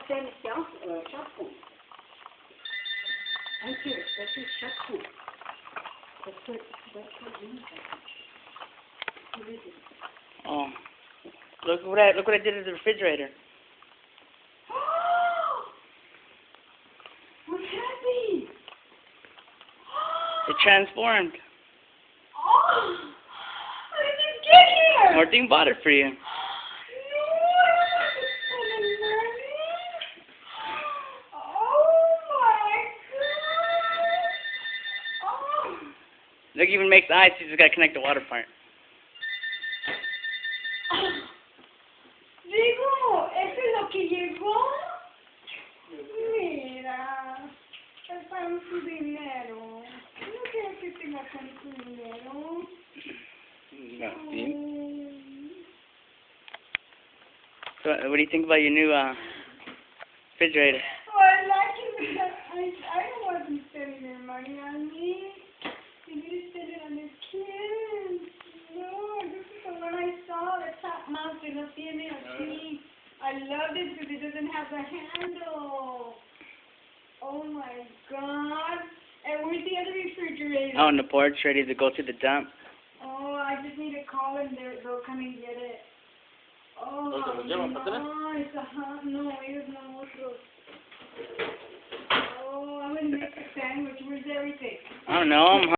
stand shot put. Right here, that's your shot put. That's what you need. What is it? Oh. Look what I did to the refrigerator. What's happening? It transformed. Oh! How did you get here? Martin bought it for you. No, oh my God! Oh! Look, even makes ice. You just gotta connect the water part. Digo, ¿eso es lo que llegó? Mira, está en su dinero. No quiero que tenga con su dinero. So, what do you think about your new refrigerator? Oh, I like it. I don't want them spending their money on me. They need to spend it on their kids. No, this is the one I saw, the top mount que no tiene aquí. I love it because it doesn't have the handle. Oh my God. And where's the other refrigerator? Out on the porch, ready to go to the dump. Oh, I just need to call them. They'll come and get it. Oh, no, no, ellos no otros. Oh, I'm going to make a sandwich. Where's everything? I don't know. I'm